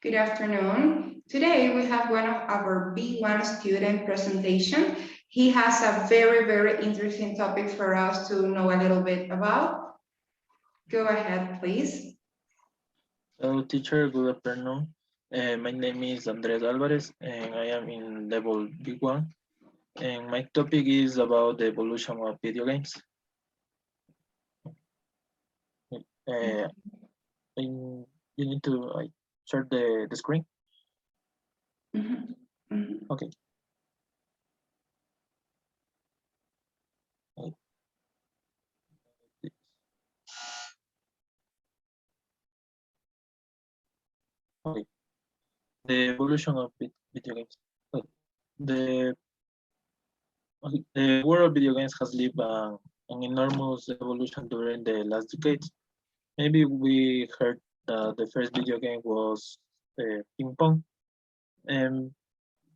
Good afternoon. Today we have one of our B1 student presentation. He has a very interesting topic for us to know a little bit about. Go ahead, please. Hello, teacher. Good afternoon. My name is Andres Alvarez, and I am in level B1. And my topic is about the evolution of video games. You need to share the screen. Okay. Okay. The evolution of video games. The world of video games has lived an enormous evolution during the last decades. Maybe we heard that the first video game was ping pong,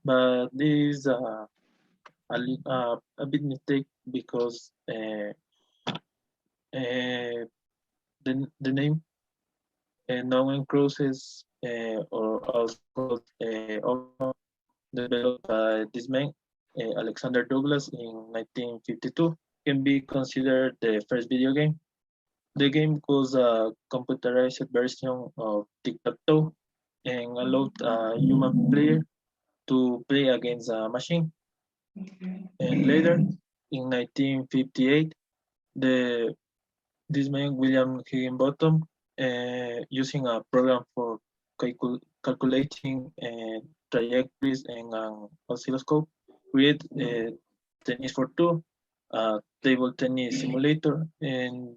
but this is a big mistake because the name no one crosses or also called developed by this man Alexander Douglas in 1952 can be considered the first video game. The game was a computerized version of tic-tac-toe and allowed a human player to play against a machine. And later, in 1958, this man William Higginbotham, using a program for calculating trajectories and an oscilloscope, created Tennis for Two, a table tennis simulator, and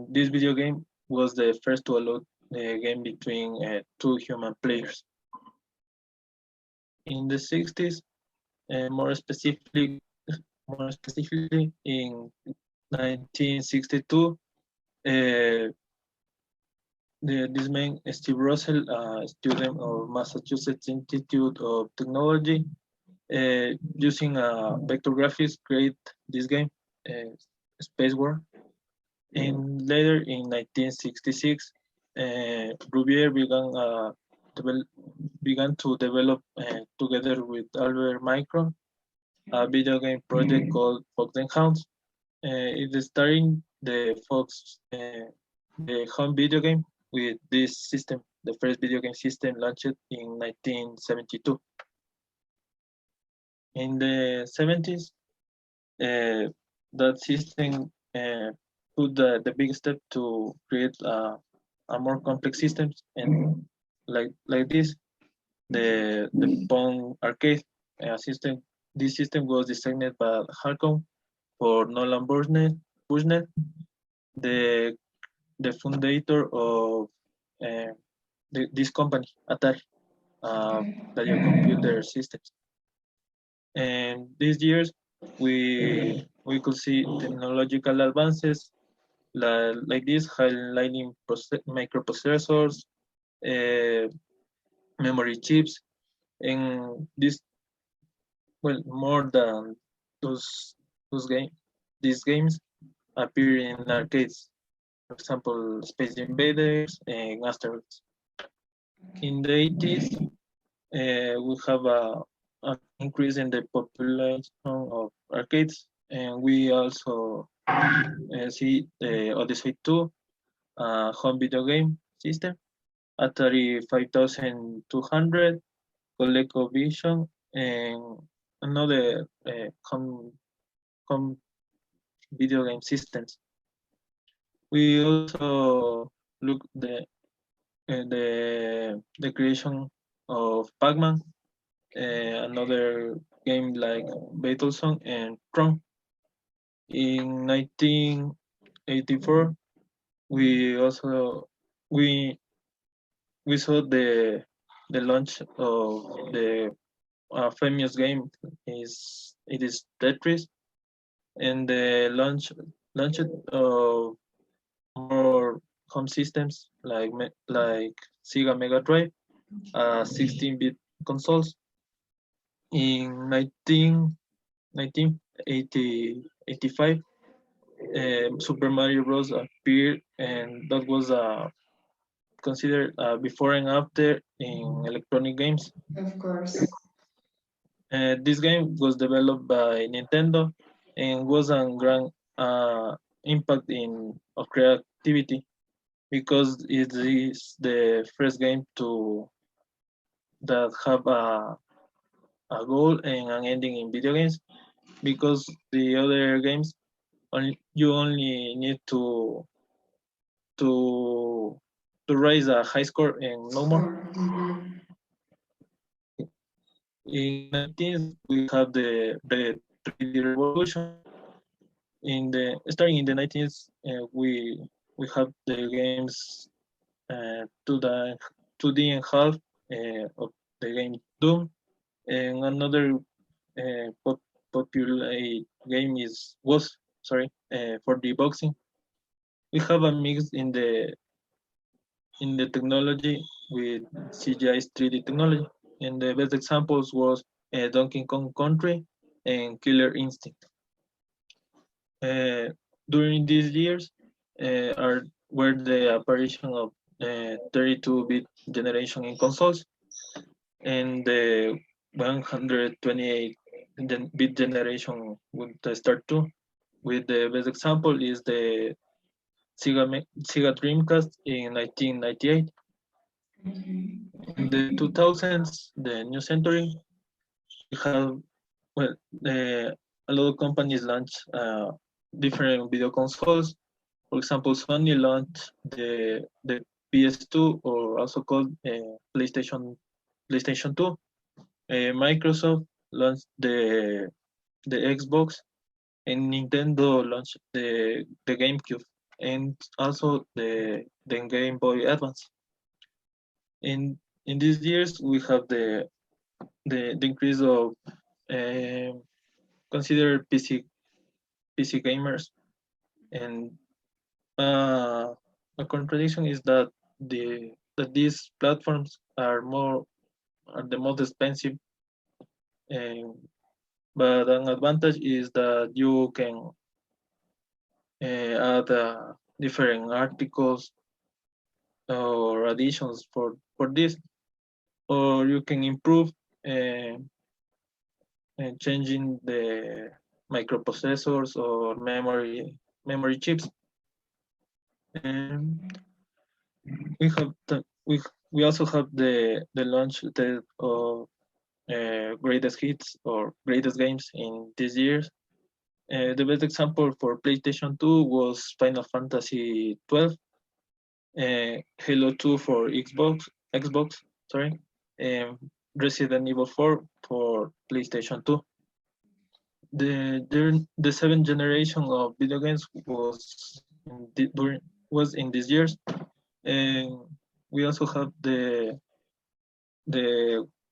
this video game was the first to allow a game between two human players. In the 60s, more specifically in 1962, this man, Steve Russell, a student of Massachusetts Institute of Technology, using vector graphics, create this game, Space War. And later in 1966, Rouvier began to develop together with Albert Micron a video game project called Fox and Hounds. It is starting the Fox the home video game with this system, the first video game system launched in 1972. In the 70s, that system put the big step to create a more complex systems, and like this, the Pong arcade system. This system was designed by Harcom for Nolan Bushnell, the founder of this company, Atari, video computer systems. And these years, we could see technological advances like this, highlighting microprocessors, memory chips, and this, well, more than these games appear in arcades. For example, Space Invaders and Asteroids. In the 80s, we have an increase in the population of arcades, and we also see the Odyssey 2 home video game system, Atari 5200, ColecoVision, and another home video game systems. We also look the creation of Pac-Man, another game like Battlezone and Tron. In 1984, we saw the launch of the famous game it is Tetris, and the launch of more home systems like Sega Mega Drive, 16-bit consoles. In 1985, Super Mario Bros. Appeared, and that was considered before and after in electronic games. Of course. This game was developed by Nintendo and was a grand impact of creativity because it is the first game that have a goal and an ending in video games, because the other games you only need to raise a high score and no more. Mhm. In 19th, we have the 3D revolution. Starting in the 19th, we have the games to the 2D and half of the game Doom, and another popular game was for the boxing. We have a mix in the technology with CGI's 3D technology, and the best examples was Donkey Kong Country and Killer Instinct. During these years were the apparition of 32-bit generation in consoles and the 128-bit generation with the start too. With the best example is the Sega Dreamcast in 1998. In the 2000s, the new century, we have a lot of companies launched different video consoles. For example, Sony launched the PS2, or also called PlayStation 2. Microsoft launched the Xbox, and Nintendo launched the GameCube, and also the Game Boy Advance. In these years, we have the increase of considered PC gamers, and a contradiction is that these platforms are the most expensive, but an advantage is that you can add different articles or additions for this, or you can improve changing the microprocessors or memory chips. And we have we also have the launch of greatest hits or greatest games in these years. The best example for PlayStation 2 was Final Fantasy 12, Halo 2 for Xbox, sorry, and Resident Evil 4 for PlayStation 2. The seventh generation of video games was in these years, and we also have the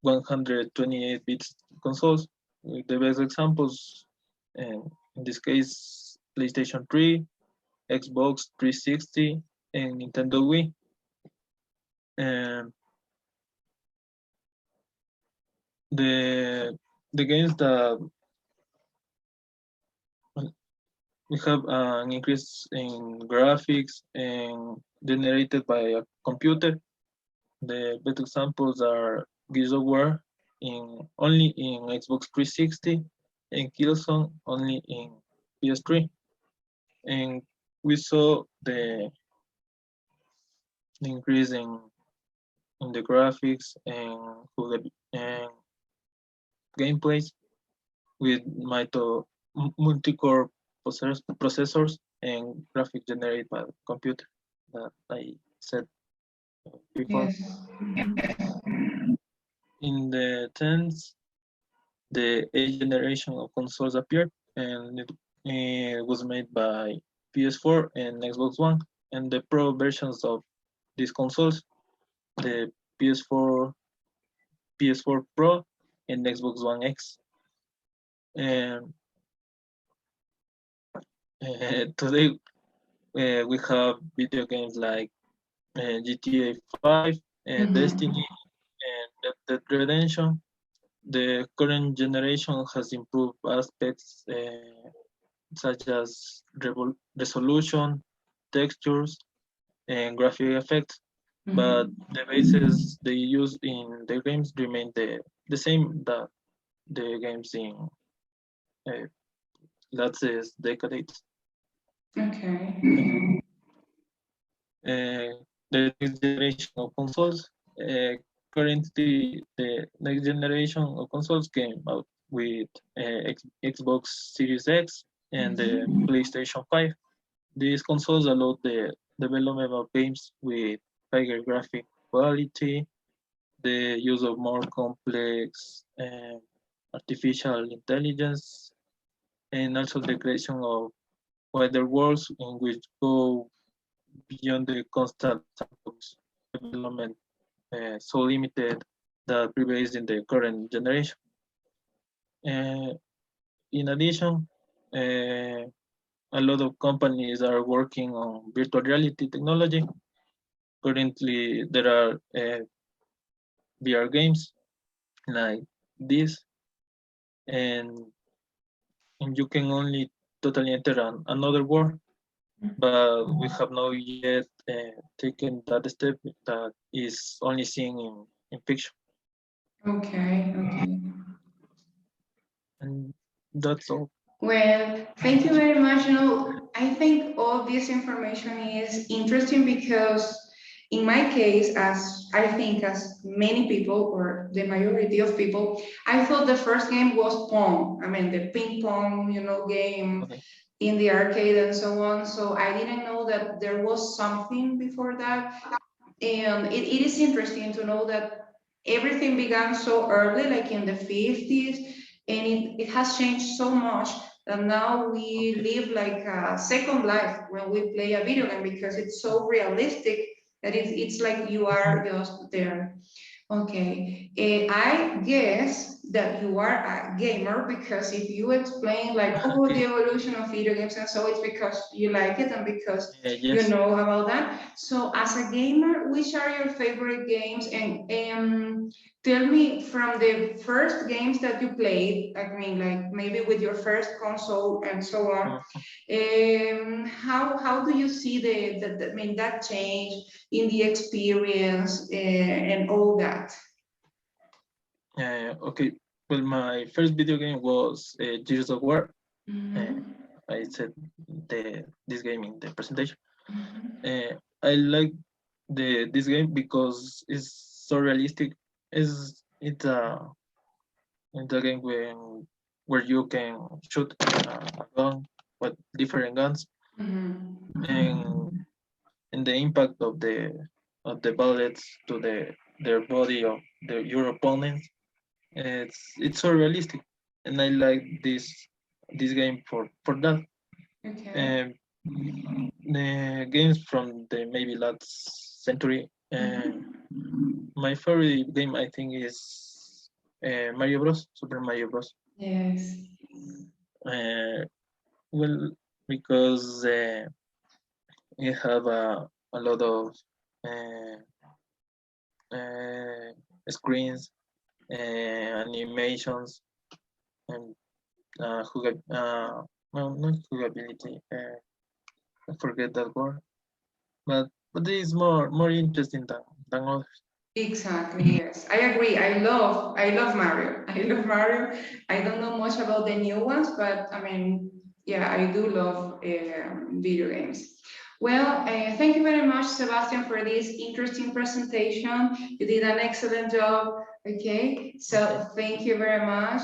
128-bit consoles. With the best examples, and in this case, PlayStation 3, Xbox 360, and Nintendo Wii. And the games that we have an increase in graphics and generated by a computer. The best examples are Gears of War only in Xbox 360 and Killzone only in PS3. And we saw the increase in the graphics and gameplays with multi-core processors and graphics generated by the computer that I said before. Yes. In the 10s, the 8th generation of consoles appeared, and it was made by PS4 and Xbox One, and the Pro versions of these consoles, the PS4 Pro and Xbox One X. And today we have video games like GTA 5, Destiny, and Red Dead Redemption. The current generation has improved aspects such as resolution, textures, and graphic effects, but the bases they use in the games remain the same that the games in last decades. Okay. The next generation of consoles. Currently, the next generation of consoles came out with Xbox Series X and the PlayStation 5. These consoles allow the development of games with higher graphic quality, the use of more complex artificial intelligence, and also the creation of wider worlds in which go beyond the constant sandbox development so limited that prevails in the current generation. In addition, a lot of companies are working on virtual reality technology. Currently, there are VR games like this, and you can only totally enter another world, but we have not yet taken that step that is only seen in fiction. Okay. And that's all. Well, thank you very much. I think all this information is interesting because in my case, as I think as many people or the majority of people, I thought the first game was Pong. I mean, the ping pong, game in the arcade and so on. So I didn't know that there was something before that. And it is interesting to know that everything began so early, like in the 50s, and it has changed so much that now we live like a second life when we play a video game because it's so realistic that it's like you are just there. Okay, I guess that you are a gamer because if you explain like, oh, the evolution of video games and so, it's because you like it and because you Yes. know about that. So as a gamer, which are your favorite games? And tell me from the first games that you played, I mean, like maybe with your first console and so on, how do you see that change in the experience and all that? Okay. Well, my first video game was Gears of War. I said this game in the presentation. I like this game because it's so realistic. It's a game where you can shoot a gun with different guns, and the impact of the bullets to their body of your opponent. It's so realistic, and I like this game for that. Okay. The games from the maybe last century. My favorite game, I think, is Mario Bros. Super Mario Bros. Yes. Well, because it have a lot of uh, screens, animations, and no, not jugability. I forget that word, but it is more interesting than others. Exactly, yes. I agree. I love Mario. I love Mario. I don't know much about the new ones, but I mean, yeah, I do love video games. Well, thank you very much, Sebastian, for this interesting presentation. You did an excellent job. Okay, so thank you very much.